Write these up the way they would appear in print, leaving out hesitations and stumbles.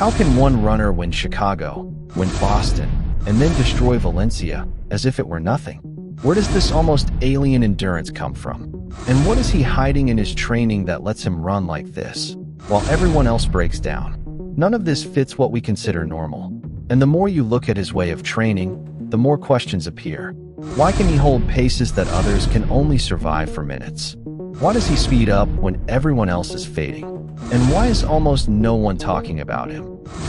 How can one runner win Chicago, win Boston, and then destroy Valencia as if it were nothing? Where does this almost alien endurance come from? And what is he hiding in his training that lets him run like this, while everyone else breaks down? None of this fits what we consider normal. And the more you look at his way of training, the more questions appear. Why can he hold paces that others can only survive for minutes? Why does he speed up when everyone else is fading? And why is almost no one talking about him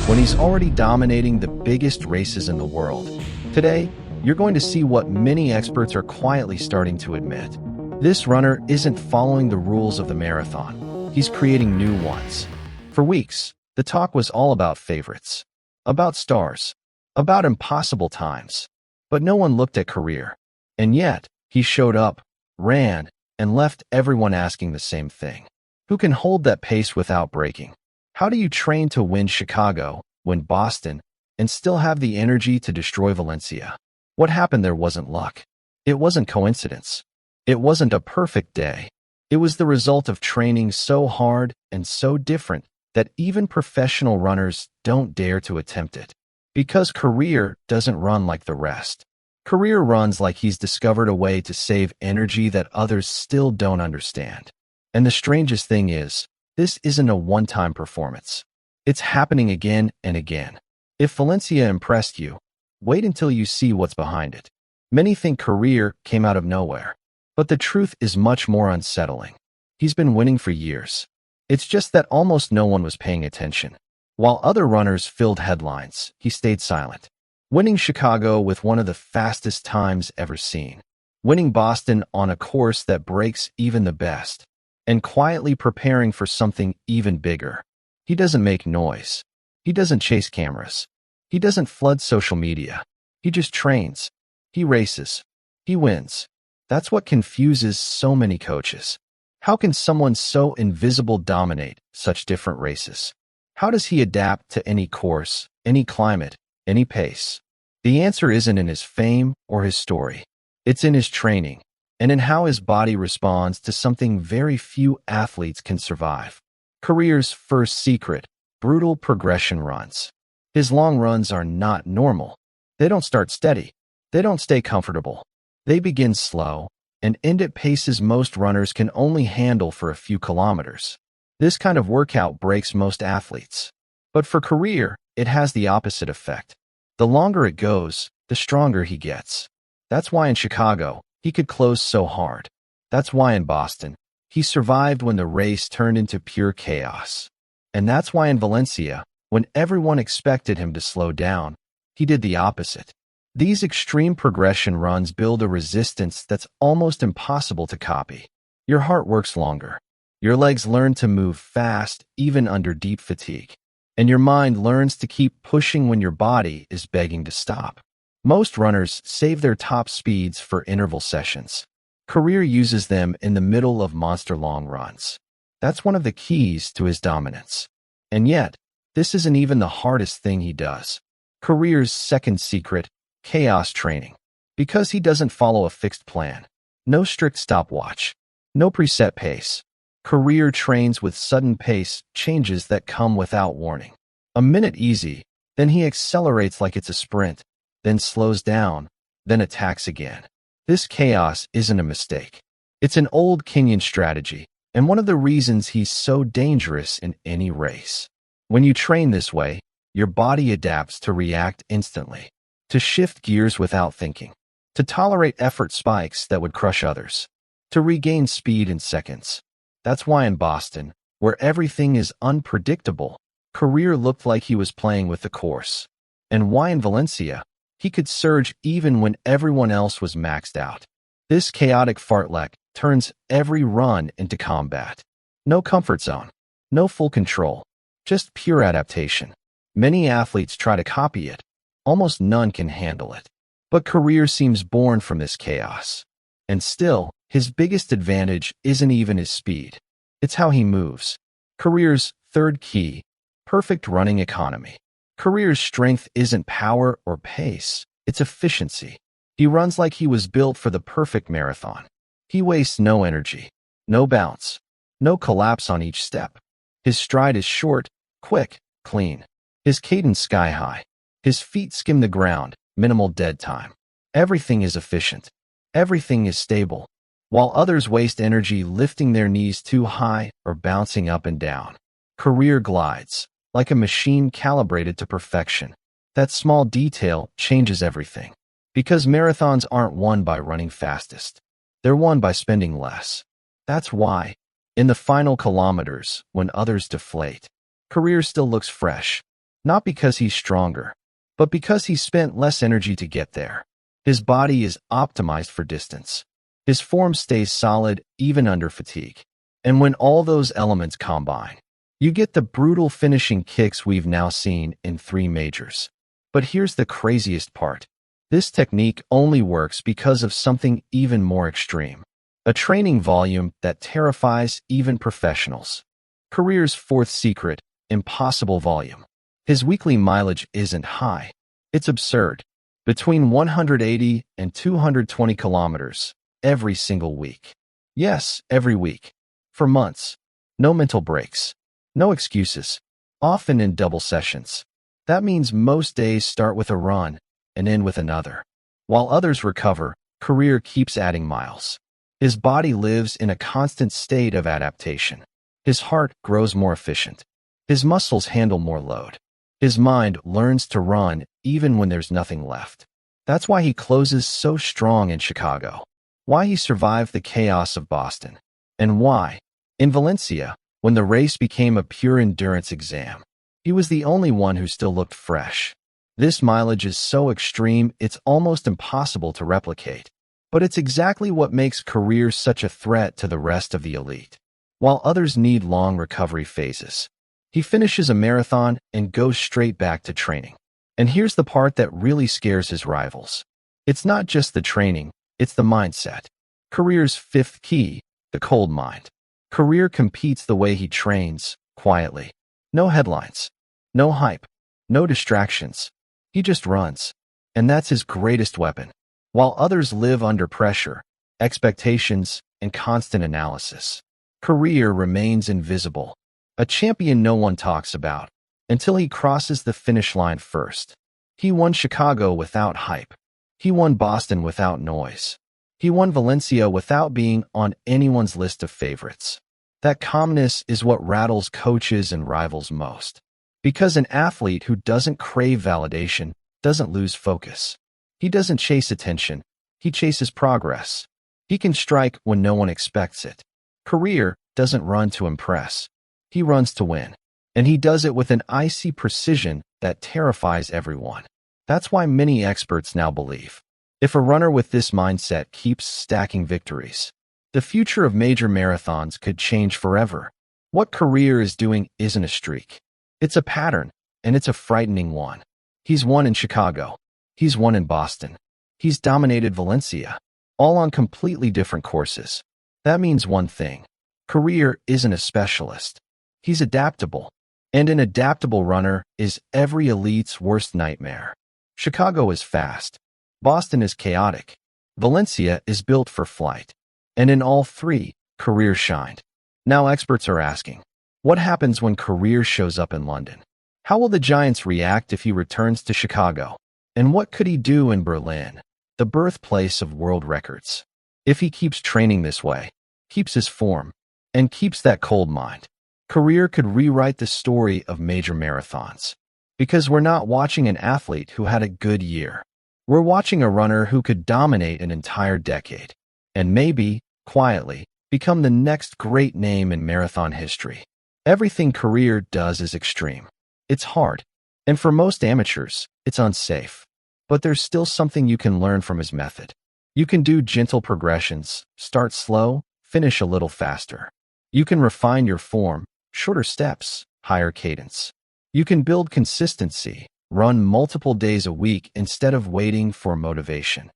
when he's already dominating the biggest races in the world? Today, you're going to see what many experts are quietly starting to admit. This runner isn't following the rules of the marathon. He's creating new ones. For weeks, the talk was all about favorites, about stars, about impossible times. But no one looked at Korir. And yet, he showed up, ran, and left everyone asking the same thing. Who can hold that pace without breaking? How do you train to win Chicago, win Boston, and still have the energy to destroy Valencia? What happened there wasn't luck. It wasn't coincidence. It wasn't a perfect day. It was the result of training so hard and so different that even professional runners don't dare to attempt it. Because Korir doesn't run like the rest. Korir runs like he's discovered a way to save energy that others still don't understand. And the strangest thing is, this isn't a one-time performance. It's happening again and again. If Valencia impressed you, wait until you see what's behind it. Many think Korir came out of nowhere. But the truth is much more unsettling. He's been winning for years. It's just that almost no one was paying attention. While other runners filled headlines, he stayed silent. Winning Chicago with one of the fastest times ever seen. Winning Boston on a course that breaks even the best. And quietly preparing for something even bigger. He doesn't make noise. He doesn't chase cameras. He doesn't flood social media. He just trains. He races. He wins. That's what confuses so many coaches. How can someone so invisible dominate such different races? How does he adapt to any course, any climate, any pace? The answer isn't in his fame or his story. It's in his training, and in how his body responds to something very few athletes can survive. Korir's first secret, brutal progression runs. His long runs are not normal. They don't start steady. They don't stay comfortable. They begin slow and end at paces most runners can only handle for a few kilometers. This kind of workout breaks most athletes. But for Korir, it has the opposite effect. The longer it goes, the stronger he gets. That's why in Chicago, he could close so hard. That's why in Boston, he survived when the race turned into pure chaos. And that's why in Valencia, when everyone expected him to slow down, he did the opposite. These extreme progression runs build a resistance that's almost impossible to copy. Your heart works longer. Your legs learn to move fast, even under deep fatigue. And your mind learns to keep pushing when your body is begging to stop. Most runners save their top speeds for interval sessions. Korir uses them in the middle of monster long runs. That's one of the keys to his dominance. And yet, this isn't even the hardest thing he does. Korir's second secret, chaos training. Because he doesn't follow a fixed plan. No strict stopwatch. No preset pace. Korir trains with sudden pace changes that come without warning. A minute easy, then he accelerates like it's a sprint, then slows down, then attacks again. This chaos isn't a mistake. It's an old Kenyan strategy, and one of the reasons he's so dangerous in any race. When you train this way, your body adapts to react instantly, to shift gears without thinking, to tolerate effort spikes that would crush others, to regain speed in seconds. That's why in Boston, where everything is unpredictable, Korir looked like he was playing with the course. And why in Valencia, he could surge even when everyone else was maxed out. This chaotic fartlek turns every run into combat. No comfort zone, no full control, just pure adaptation. Many athletes try to copy it. Almost none can handle it. But Korir seems born from this chaos. And still, his biggest advantage isn't even his speed. It's how he moves. Korir's third key, perfect running economy. Korir's strength isn't power or pace, it's efficiency. He runs like he was built for the perfect marathon. He wastes no energy, no bounce, no collapse on each step. His stride is short, quick, clean. His cadence sky high. His feet skim the ground, minimal dead time. Everything is efficient. Everything is stable. While others waste energy lifting their knees too high or bouncing up and down. Korir glides, like a machine calibrated to perfection. That small detail changes everything. Because marathons aren't won by running fastest. They're won by spending less. That's why, in the final kilometers, when others deflate, Korir still looks fresh. Not because he's stronger, but because he spent less energy to get there. His body is optimized for distance. His form stays solid even under fatigue. And when all those elements combine, you get the brutal finishing kicks we've now seen in 3 majors. But here's the craziest part. This technique only works because of something even more extreme. A training volume that terrifies even professionals. Korir's 4th secret, impossible volume. His weekly mileage isn't high. It's absurd. Between 180 and 220 kilometers every single week. Yes, every week. For months. No mental breaks. No excuses. Often in double sessions. That means most days start with a run and end with another. While others recover, Korir keeps adding miles. His body lives in a constant state of adaptation. His heart grows more efficient. His muscles handle more load. His mind learns to run even when there's nothing left. That's why he closes so strong in Chicago. Why he survived the chaos of Boston. And why, in Valencia, when the race became a pure endurance exam, he was the only one who still looked fresh. This mileage is so extreme it's almost impossible to replicate. But it's exactly what makes Korir such a threat to the rest of the elite. While others need long recovery phases, he finishes a marathon and goes straight back to training. And here's the part that really scares his rivals. It's not just the training, it's the mindset. Korir's 5th key, the cold mind. Korir competes the way he trains, quietly. No headlines. No hype. No distractions. He just runs. And that's his greatest weapon. While others live under pressure, expectations, and constant analysis, Korir remains invisible. A champion no one talks about, until he crosses the finish line first. He won Chicago without hype. He won Boston without noise. He won Valencia without being on anyone's list of favorites. That calmness is what rattles coaches and rivals most. Because an athlete who doesn't crave validation doesn't lose focus. He doesn't chase attention. He chases progress. He can strike when no one expects it. Korir doesn't run to impress. He runs to win. And he does it with an icy precision that terrifies everyone. That's why many experts now believe, if a runner with this mindset keeps stacking victories, the future of major marathons could change forever. What Korir is doing isn't a streak. It's a pattern, and it's a frightening one. He's won in Chicago. He's won in Boston. He's dominated Valencia, all on completely different courses. That means one thing. Korir isn't a specialist. He's adaptable. And an adaptable runner is every elite's worst nightmare. Chicago is fast. Boston is chaotic. Valencia is built for flight. And in all 3, Korir shined. Now experts are asking, what happens when Korir shows up in London? How will the Giants react if he returns to Chicago? And what could he do in Berlin, the birthplace of world records? If he keeps training this way, keeps his form, and keeps that cold mind, Korir could rewrite the story of major marathons. Because we're not watching an athlete who had a good year. We're watching a runner who could dominate an entire decade. And maybe, quietly, become the next great name in marathon history. Everything Korir does is extreme. It's hard. And for most amateurs, it's unsafe. But there's still something you can learn from his method. You can do gentle progressions, start slow, finish a little faster. You can refine your form, shorter steps, higher cadence. You can build consistency, run multiple days a week instead of waiting for motivation.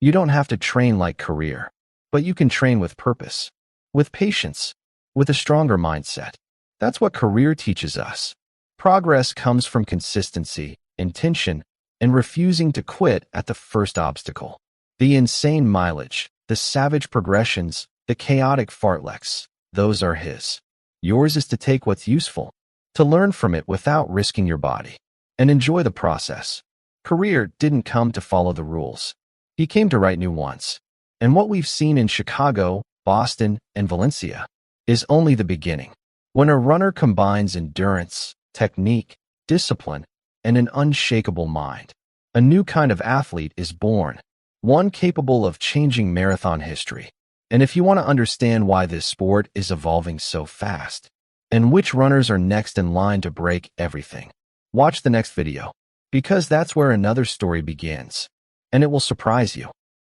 You don't have to train like Korir, but you can train with purpose, with patience, with a stronger mindset. That's what Korir teaches us. Progress comes from consistency, intention, and refusing to quit at the first obstacle. The insane mileage, the savage progressions, the chaotic fartleks, those are his. Yours is to take what's useful, to learn from it without risking your body. and enjoy the process. Korir didn't come to follow the rules. He came to write new ones. And what we've seen in Chicago, Boston, and Valencia is only the beginning. When a runner combines endurance, technique, discipline, and an unshakable mind, a new kind of athlete is born, one capable of changing marathon history. And if you want to understand why this sport is evolving so fast, and which runners are next in line to break everything, watch the next video, because that's where another story begins, and it will surprise you.